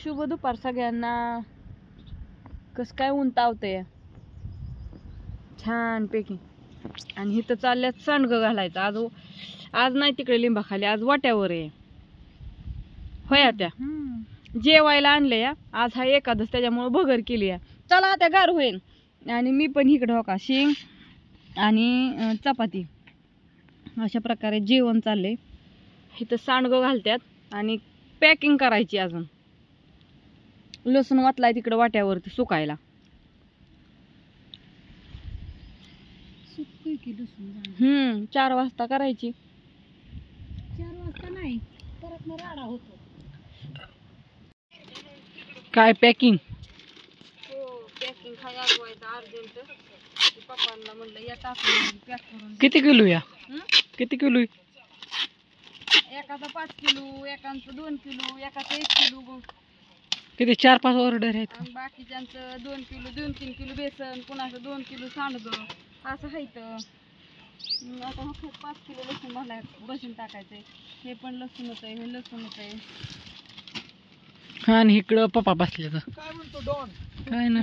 शुभ दुपार सगळ्यांना. कस काय ऊन तावतंय छान पैकी. आणि इथं चालल्यात सांडगं घालायचं. आज नाही तिकडे लिंबाखाली, आज वाट्यावर आहे. होया त्या जेवायला आणले या. आज हा एकादश त्याच्यामुळे भगर केली या. चला आता गार होईल. आणि मी पण इकडं हो का शेंग आणि चपाती अशा प्रकारे जेवण चाललंय. इथं सांडगं घालतात आणि पॅकिंग करायची. अजून लसूण वाटलाय तिकडं वाट्यावरती सुकायला. 4 वाजता करायची. 4 वाजता नाही, परत मग राडा होतो. काय पॅकिंग? हो पॅकिंग काय आजवायचं अर्जंट. पप्पांना म्हणलं या टाकून पॅक करून. किती किलो या? किती किलो? एकाचा 5 किलो, एकांचं 2 किलो, एकाचं 1 किलो. किती 4-5 ऑर्डर आहेत. आणि बाकीच्यांचं 2 किलो 2-3 किलो बेसन, कुणाचं 2 किलो सांडगं असं हायतं. आता 5 किलो लसूण भरलाय, बसून टाकायचंय. हे पण लसूणच आहे, हे लसूणच आहे. आणि इकडं पप्पा बसले तर काय म्हणतो डॉन. काय ना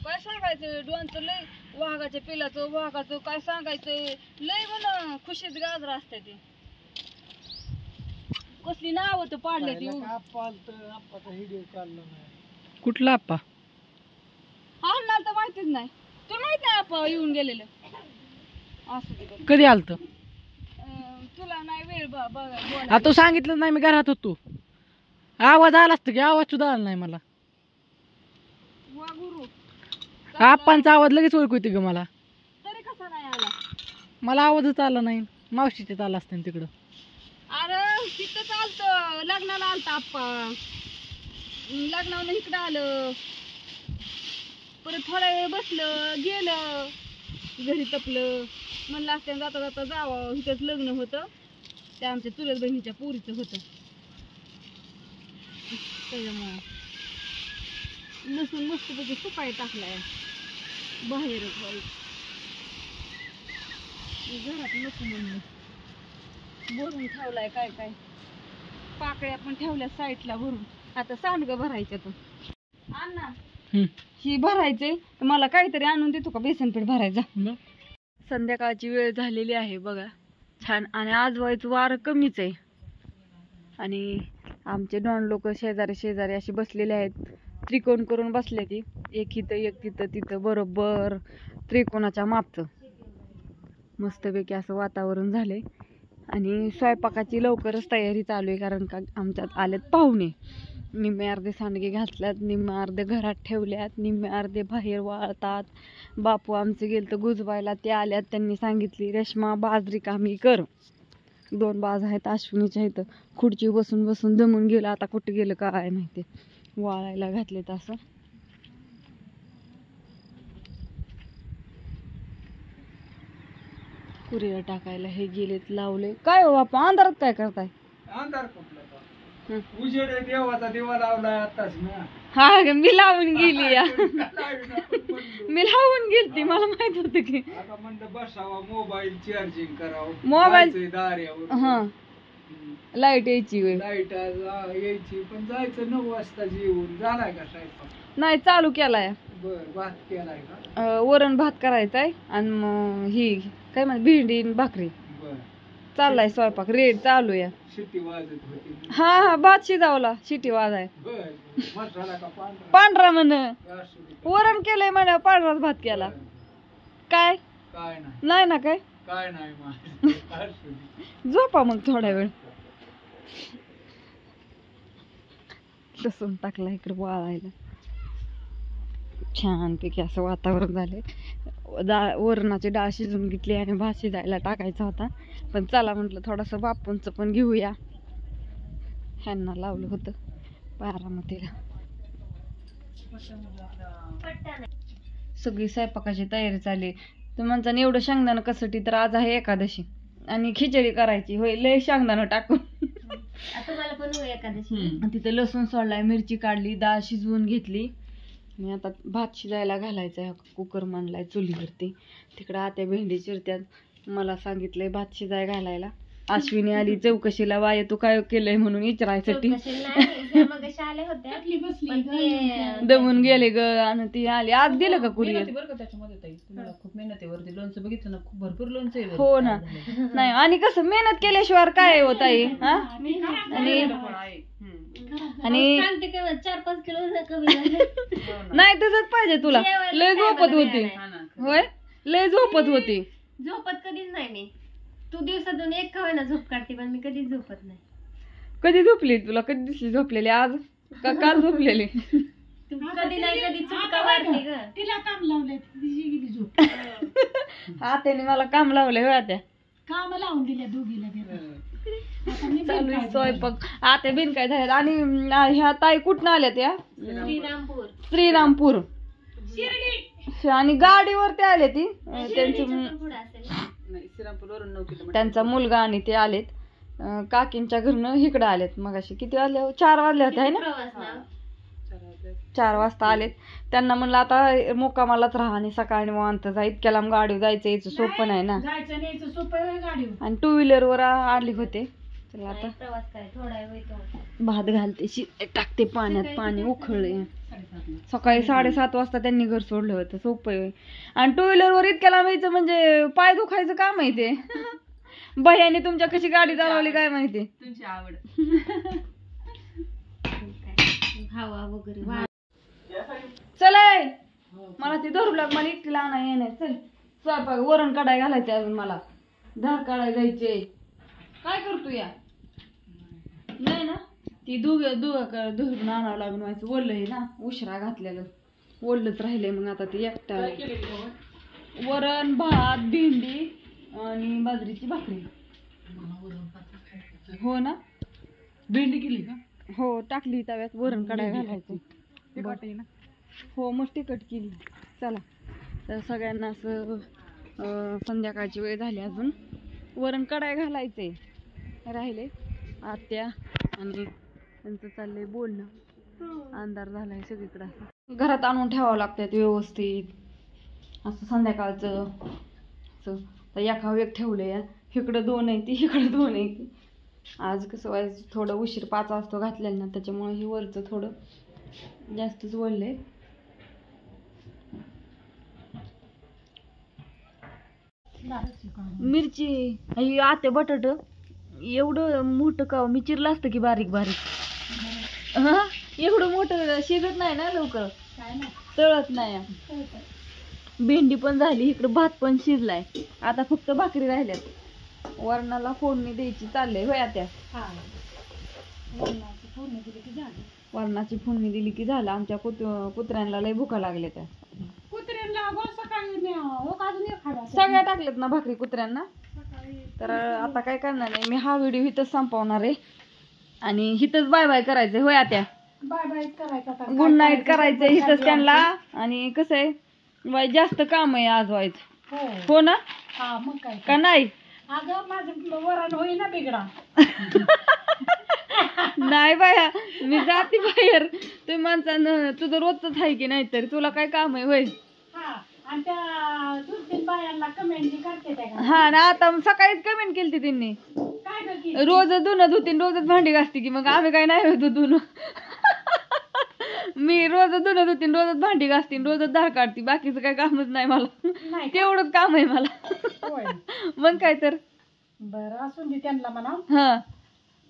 काय सांगायचं डॉनचं लय वाघाच्या पिलाचं वाघाचं काय सांगायचंय. लय म्हणा खुशीच गाजर असते ते. कसली नाव तर पाडले ती. कुठला आप्पा? हा ना तर माहितीच नाही. तुला माहित नाही आप्पा येऊन गेलेलं. असं कधी आलत? तुला नाही वेळ बघा. तू सांगितलं नाही, मी घरात होतो. आवाज आला असत की, आवाज सुद्धा आला नाही मला. आप्पांचा आवाज लगेच ओळखू येते ग मला. तरी कसा नाही आला? मला आवाजच आला नाही. मावशीच्यात आला असतं तिकडं. अरे तिथं चालतं. लग्नाला आलता आप्पा. लग्नावर इकडं आलं. परत थोडा वेळ बसलं, गेलं घरी तपलं. म्हणलं असतं जाता जाता जावं. इथंच लग्न होतं, त्या आमच्या चुलत बहिणीच्या पोरीचं होतं. त्याच्यामुळं लसूण मस्तपैकी सुकाय टाकलाय बाहेरच. घरात नको म्हणून भरून ठेवलाय. काय काय पाकळ्या पण ठेवल्या साईडला भरून. आता सांडगं भरायच्या. तर अण्णा ही भरायचे तर मला काहीतरी आणून देतो का बेसनपीठ भरायचा. संध्याकाळची वेळ झालेली आहे बघा छान. आणि आज व्हायचं वारं कमीच आहे. आणि आमचे डॉन लोक शेजारी शेजारी अशी बसलेले आहेत. त्रिकोण करून बसले ती. एक इथं एक तिथं तिथं बरोबर त्रिकोणाच्या मापचं मस्तपैकी असं वातावरण झालंय. आणि स्वयंपाकाची लवकरच तयारी चालू आहे, कारण का आमच्यात आलेत पाहुणे. निम्मे अर्धे सांडगे घातल्यात, निम्मे अर्धे घरात ठेवल्यात, निम्मे अर्धे बाहेर वाळतात. बापू आमचे गेल तर गुजवायला, ते आल्यात. त्यांनी सांगितली रेश्मा बाजरी कामी कर. 2 बाज आहेत अश्विनीच्या इथं. खुर्ची बसून बसून दमून गेलं. आता कुठे गेलं काय माहिती. वाळायला घातलेत असं. कुरिअर टाकायला हे गेलेत लावले. काय हो बापा अंधारात काय करताय? अंधार कुठला उजेड देवाचा दिवा लावलाय आताच ना. हा मी लावून गेली या. मी लावून गेलती, मला माहित होत की. आता म्हणलं बसावा मोबाईल चार्जिंग करावं. मोबाईल दार्यावर. हा लाईट यायची वेळ. लाईट यायची पण जायचं 9 वाजता जेवून. झालाय का स्वयंपाक? नाही चालू केलाय. बर भात केलाय का? वरण भात करायचाय. आणि मग ही काय म्हणते भेंडी भाकरी. चाललाय स्वयंपाक रेड चालू या. शिटी वाजत होती. हा हा भात शिजावला शिटी वाजाय. पांढरा म्हण वरण केलंय म्हण पांढराच भात केला. काय काय नाही ना काय काय नाही. झोपा मग थोडा वेळ. लसूण टाकला इकडे वाळायला. छानपैकी असं वातावरण झालंय. वरणाची डाळ शिजून घेतली आणि भात शिजायला टाकायचा होता. पण चला म्हटलं थोडंसं बापूंचं पण घेऊया. ह्यांना लावलं होतं बारामतीला. सगळी स्वयंपाकाची तयारी चालली. तुम्ही म्हणता एवढं शेंगदाणं कसाठी, तर आज आहे एकादशी आणि खिचडी करायची. होय लय शेंगदाणं टाकून. तुम्हाला पण एकादशी. तिथं लसूण सोडलाय, मिरची काढली, डाळ शिजवून घेतली. मी आता भात शिजायला घालायचा आहे. कुकर मांडलाय चुलीवरती. तिकडं आत्या भेंडी चिरत्यात. मला सांगितलंय भात शिजाय घालायला. अश्विनी आली चौकशीला, वाय तू काय केलंय म्हणून विचारायसाठी. दमून गेले ग आणि ती आली. आज दिलं का कुरिअर? खूप मेहनतीवरती लोणचं बघितलं ना, खूप भरपूर लोणचं आहे. हो ना. नाही आणि कसं मेहनत केल्याशिवाय काय होत आहे. आणि 4-5 किलो नाही तसंच पाहिजे तुला. लय झोपत होती होय, लय झोपत होती. झोपत कधीच नाही मी. तू दिवसातून एक का होईना झोप काढते, पण मी कधीच झोपत नाही. कधी झोपली तुला? कधी दिसली झोपलेली? आज का काल झोपलेली? कधी नाही कधी चुटका मारते ग. तिला काम लावलंय, तिची गेली झोप. आत्याने मला काम लावलंय होय. आत्या काम लावून दिल्या दोघीला. चालू आहे स्वयंपाक. आत्या बिन काय झाल्यात. आणि ह्या ताई कुठनं आल्या त्या? श्रीरामपूर. आणि गाडीवर ते आले ती. त्यांचा मुलगा आणि ते आलेत काकींच्या घरनं इकडं आलेत. मग अशी किती वाजले? 4 वाजले होते आहे ना. 4 वाजता आलेत. त्यांना म्हणलं आता मुक्कामालाच राहा आणि सकाळी निवांत जा. इतक्या लांब गाडी जायचं यायचं सोपं नाही ना. आणि 2 व्हीलरवर आली होते. चला आता भात घालते, टाकते पाण्यात. पाणी उखळले. सकाळी 7:30 वाजता त्यांनी घर सोडलं होतं. सोपं आहे. आणि 2 व्हीलरवर इतक्या लांब यायचं म्हणजे पाय दुखायचं काम आहे ते. भैयाने तुमच्या कशी गाडी चालवली काय माहिती. तुमची आवड. हवा वगैरे. चल मला ती धरू लाग. मला एकटीला आणा येणार. चल स्वयंपाक वरण काढाय घालायचे अजून. मला धार काढाय जायचे. काय करतो या? नाही ना ती धुरून आणावं लागून व्हायचं. ओलं आहे ना, उशिरा घातलेलं ओलच राहिलंय. मग आता ती एकटा वरण भात भेंडी आणि बाजरीची भाकरी. हो ना. भेंडी केली का? हो टाकली तव्यात. वरण काढाय घालायचं. हो मग तिखट केली. चला तर सगळ्यांना असं संध्याकाळची वेळ झाली. अजून वरण कढाई घालायचे राहिले. आत्या आणि त्यांचं चाललंय बोलणं. अंधार झालाय सगळीकडं. घरात आणून ठेवावं लागतात व्यवस्थित असं संध्याकाळचं. असं तर एका वेग ठेवलंय. इकडं 2 आहे ती, इकडं 2 आहे ती. आज कसं व्हायचं थोडं उशीर 5 वाजता घातलेलं ना, त्याच्यामुळे हे वरचं थोडं जास्तच वळलंय. मिरची आते बटाट एवढं मोठं का मी चिरलं असतं की बारीक बारीक. हा एवढं मोठं शिजत नाही ना लवकर, तळत नाही. भेंडी पण झाली, इकडं भात पण शिजलाय. आता फक्त भाकरी राहिल्यात. वरणाला फोडणी द्यायची चाललंय होय आत्या. वरणाची फोडणी दिली की झालं. आमच्या कुत्र्यांना लय भुका लागल्या. त्या सगळ्या टाकल्यात ना भाकरी कुत्र्यांना. तर आता काय करणार नाही मी, हा व्हिडिओ इथंच संपवणार आहे आणि इथंच बाय बाय करायचंय होय आत्या. बाय बाय करायचं, गुड नाईट करायचं इथंच त्यांना. आणि कसं आहे वाय जास्त काम आहे आज व्हायचं. हो ना. मग काय का नाही? अगं माझं वरण होईना बिघडा. नाही बाया मी जाते बाहेर. तुम्ही माणसानं तुझं रोजच आहे की नाही, तर तुला काय काम आहे होय. आणि त्या 2-3 बायांना कमेंट करते त्या. हा ना आता सकाळीच कमेंट केली त्यांनी. काय रोजच धुणं धुतीन, रोजच भांडी घासते की. मग आम्ही काय नाही होतो धुणं. मी रोजच धुणं धुतीन, रोजच भांडी घासतीन, रोजच धार काढते. बाकीचं काय कामच नाही मला. तेवढंच काम आहे मला. मग काय तर. बरं असून दे त्यांना म्हणा. हा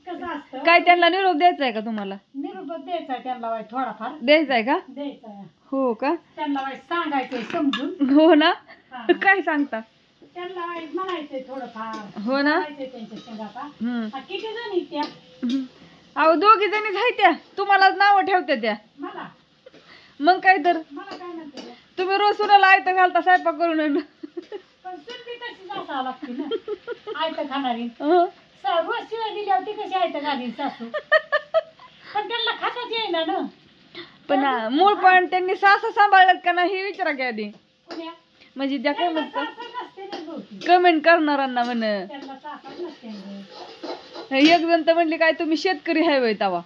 कसं असतं काय त्यांना निरोप द्यायचा आहे का तुम्हाला? निरोप द्यायचा त्यांना वाईट थोडाफार द्यायचा आहे का? द्यायचा. हो का? त्यांना वाईट सांगायचंय समजून. हो ना. काय सांगता? त्यांना वाईट म्हणायचंय थोडंफार. हो ना. त्यांच्या संगाता किती जणी त्या. अहो 2 जणीच आहे त्या. तुम्हालाच नावं ठेवत्या त्या. मला मग काय तर. मला काय म्हणते तुम्ही रोज सुनाला आयतं घालता स्वयंपाक करून. पण सुट्टी तशीच असावं लागते ना आयतं खाणारी. रोज शिवाय दिल्यावर ती कशी आयतं घालीन सासू. पण त्यांना खाताच येईना ना. पण मूळ पण त्यांनी सासू सांभाळल्यात का नाही हे विचारा की आधी. पुण्या म्हणजे ज्या त्यांना कमेंट सासू नसते ना बहुती. कमेंट करणाऱ्यांना म्हण. त्यांना सासू नसते ना. एक जण तर म्हणली काय तुम्ही शेतकरी आहे वय तवा.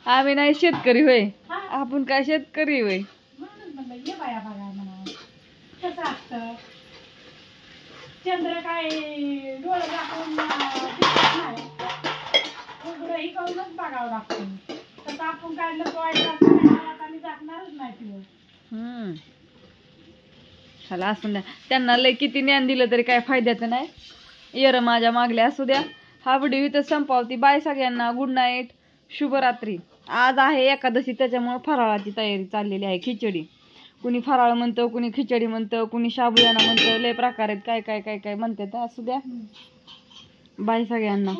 आम्ही नाही शेतकरी होय. आपण काय शेतकरी होय. कसं असतं, चंद्र काय डोळे दाखवून दिसत नाही, उघडं ही करूनच बघावं लागतं. तसं आपण काय लपवायचं आणि जागणारच नाही तिवर. चला असून द्या, त्यांना लय किती ज्ञान दिलं तरी काय फायद्याचं नाही. येर माझ्या मागल्या असू द्या. हा व्हिडिओ इथं संपावती. बाय सगळ्यांना, गुड नाईट, शुभरात्री. आज आहे एकादशी, त्याच्यामुळे फराळाची तयारी चाललेली आहे. खिचडी, कुणी फराळ म्हणतं, कुणी खिचडी म्हणतं, कुणी साबुदाणा म्हणतं, लय प्रकार आहेत, काय काय काय काय म्हणतात. असू द्या. बाय सगळ्यांना.